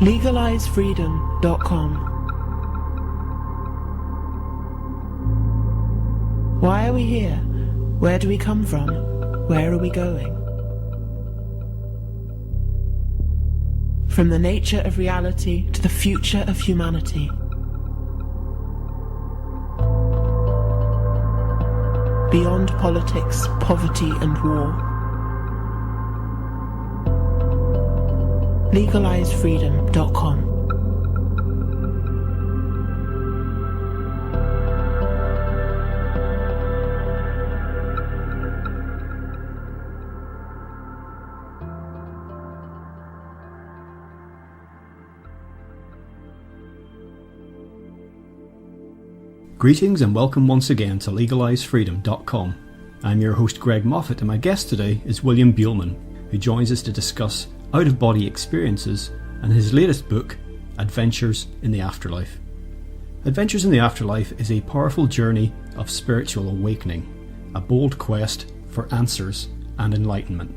LegalizeFreedom.com. Why are we here? Where do we come from? Where are we going? From the nature of reality to the future of humanity. Beyond politics, poverty and war. LegalizeFreedom.com. Greetings and welcome once again to LegalizeFreedom.com. I'm your host Greg Moffat and my guest today is William Buhlman, who joins us to discuss out-of-body experiences and his latest book, Adventures in the Afterlife. Adventures in the Afterlife is a powerful journey of spiritual awakening, a bold quest for answers and enlightenment.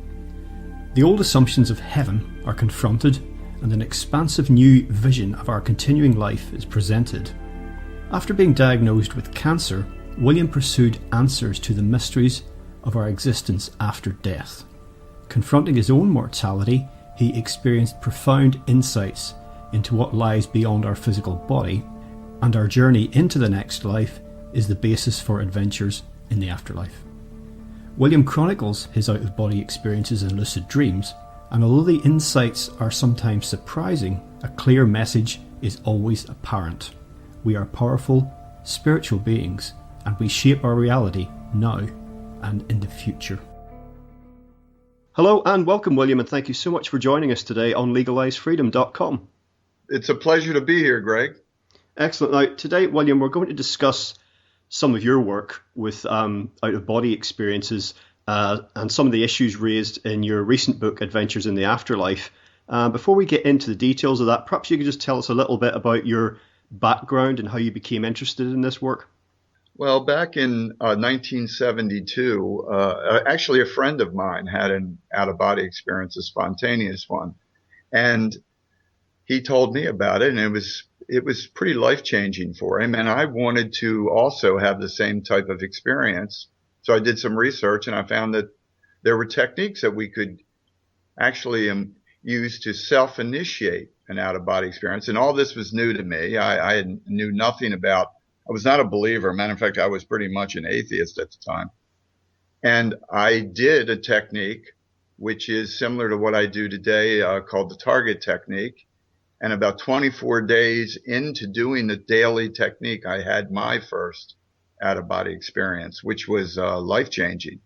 The old assumptions of heaven are confronted and an expansive new vision of our continuing life is presented. After being diagnosed with cancer, William pursued answers to the mysteries of our existence after death. Confronting his own mortality, he experienced profound insights into what lies beyond our physical body, and our journey into the next life is the basis for adventures in the afterlife. William chronicles his out-of-body experiences and lucid dreams, and although the insights are sometimes surprising, a clear message is always apparent. We are powerful, spiritual beings, and we shape our reality now and in the future. Hello and welcome, William, and thank you so much for joining us today on LegalizeFreedom.com. It's a pleasure to be here, Greg. Excellent. Now, today, William, we're going to discuss some of your work with out-of-body experiences and some of the issues raised in your recent book, Adventures in the Afterlife. Before we get into the details of that, perhaps you could just tell us a little bit about your background and how you became interested in this work. Well, back in 1972, actually a friend of mine had an out-of-body experience, a spontaneous one, and he told me about it, and it was pretty life-changing for him, and I wanted to also have the same type of experience. So I did some research, and I found that there were techniques that we could actually use to self-initiate an out-of-body experience. And all this was new to me. I knew nothing about, I was not a believer. Matter of fact, I was pretty much an atheist at the time. And I did a technique which is similar to what I do today, called the target technique. And about 24 days into doing the daily technique, I had my first out-of-body experience, which was life-changing.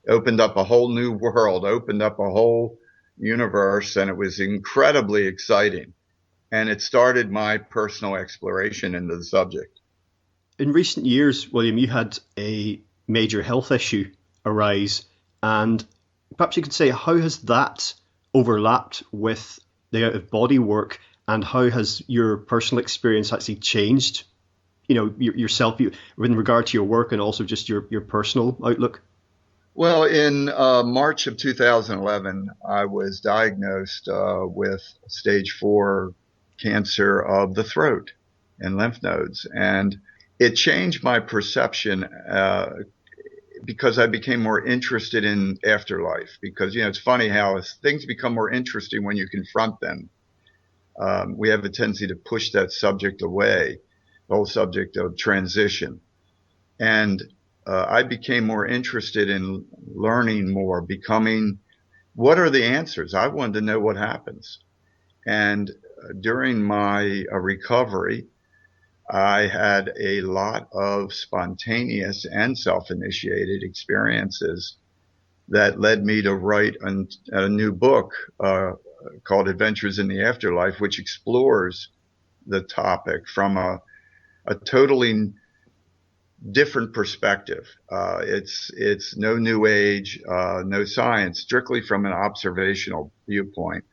Opened up a whole new world, opened up a whole universe, and it was incredibly exciting. And it started my personal exploration into the subject. In recent years, William, you had a major health issue arise, and perhaps you could say, how has that overlapped with the out-of-body work, and how has your personal experience actually changed, yourself in regard to your work and also just your personal outlook? Well, in March of 2011, I was diagnosed with stage 4 cancer of the throat and lymph nodes. And it changed my perception because I became more interested in afterlife. Because, it's funny how things become more interesting when you confront them. We have a tendency to push that subject away, the whole subject of transition. And I became more interested in learning more, what are the answers? I wanted to know what happens. And during my recovery, I had a lot of spontaneous and self-initiated experiences that led me to write a new book called Adventures in the Afterlife, which explores the topic from a totally different perspective. It's no new age, no science, strictly from an observational viewpoint.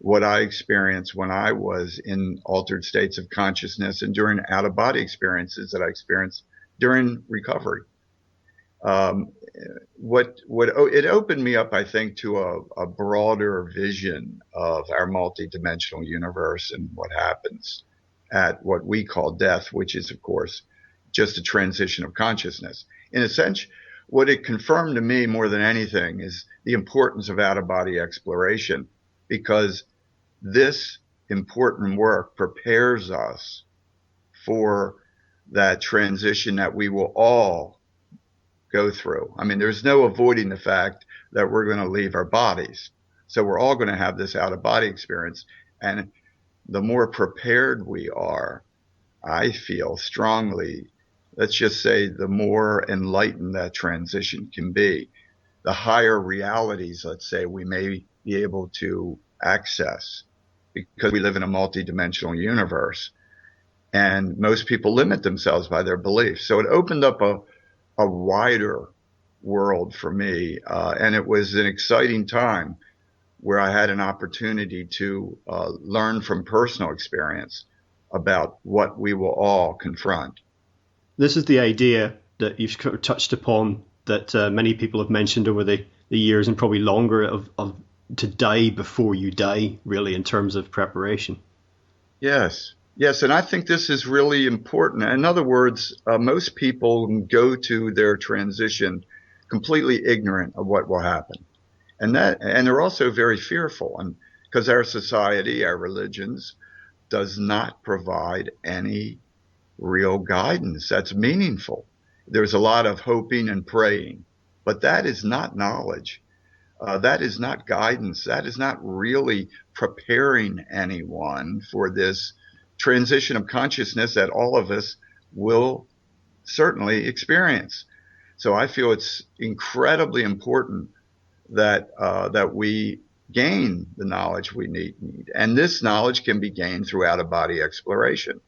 What I experienced when I was in altered states of consciousness and during out-of-body experiences that I experienced during recovery. It opened me up, I think, to a broader vision of our multidimensional universe and what happens at what we call death, which is, of course, just a transition of consciousness. In a sense, what it confirmed to me more than anything is the importance of out-of-body exploration, because this important work prepares us for that transition that we will all go through. I mean, there's no avoiding the fact that we're going to leave our bodies. So we're all going to have this out-of-body experience. And the more prepared we are, I feel strongly, let's just say, the more enlightened that transition can be. The higher realities, let's say, we may be able to access, because we live in a multidimensional universe. And most people limit themselves by their beliefs. So it opened up a wider world for me. And it was an exciting time where I had an opportunity to learn from personal experience about what we will all confront. This is the idea that you've kind of touched upon, that many people have mentioned over the years and probably longer, of to die before you die, really, in terms of preparation. Yes. Yes, and I think this is really important. In other words, most people go to their transition completely ignorant of what will happen. And they're also very fearful, and because our society, our religions, does not provide any real guidance that's meaningful. There's a lot of hoping and praying, but that is not knowledge. That is not guidance. That is not really preparing anyone for this transition of consciousness that all of us will certainly experience. So I feel it's incredibly important that we gain the knowledge we need. And this knowledge can be gained through out-of-body exploration,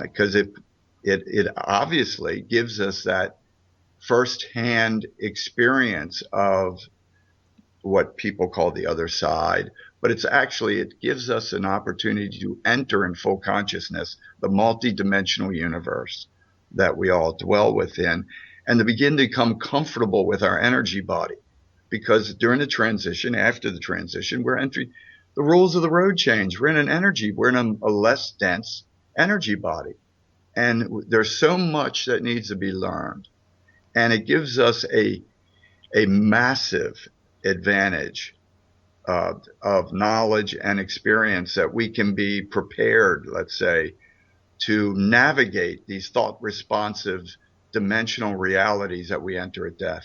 because it obviously gives us that firsthand experience of what people call the other side. But it gives us an opportunity to enter in full consciousness the multidimensional universe that we all dwell within, and to begin to become comfortable with our energy body. Because during the transition, after the transition, we're entering, the rules of the road change. We're in a less dense energy body. And there's so much that needs to be learned. And it gives us a massive advantage of knowledge and experience, that we can be prepared, let's say, to navigate these thought responsive dimensional realities that we enter at death.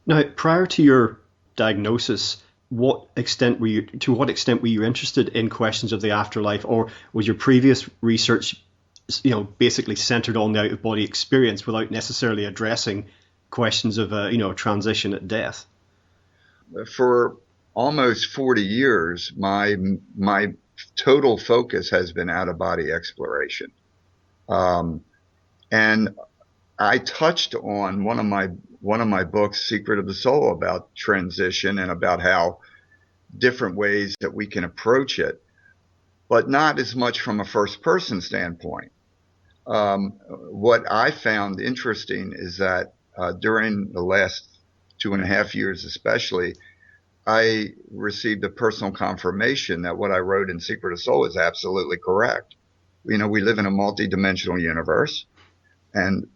Now, prior to your diagnosis, to what extent were you interested in questions of the afterlife, or was your previous research, basically centered on the out-of-body experience without necessarily addressing questions of transition at death? For almost 40 years, my total focus has been out-of-body exploration. And I touched on one of my books, Secret of the Soul, about transition and about how different ways that we can approach it, but not as much from a first-person standpoint. What I found interesting is that during the last 2.5 years especially, I received a personal confirmation that what I wrote in Secret of Soul is absolutely correct. We live in a multidimensional universe, and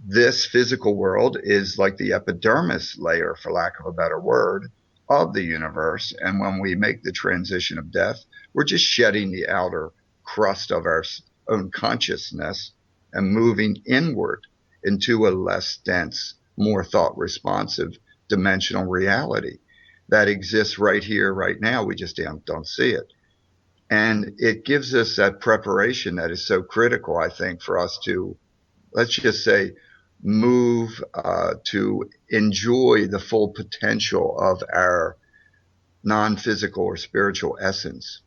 this physical world is like the epidermis layer, for lack of a better word, of the universe. And when we make the transition of death, we're just shedding the outer crust of our own consciousness and moving inward into a less dense, more thought responsive dimensional reality that exists right here, right now. We just don't see it. And it gives us that preparation that is so critical, I think, for us to, let's just say, move to enjoy the full potential of our non-physical or spiritual essence.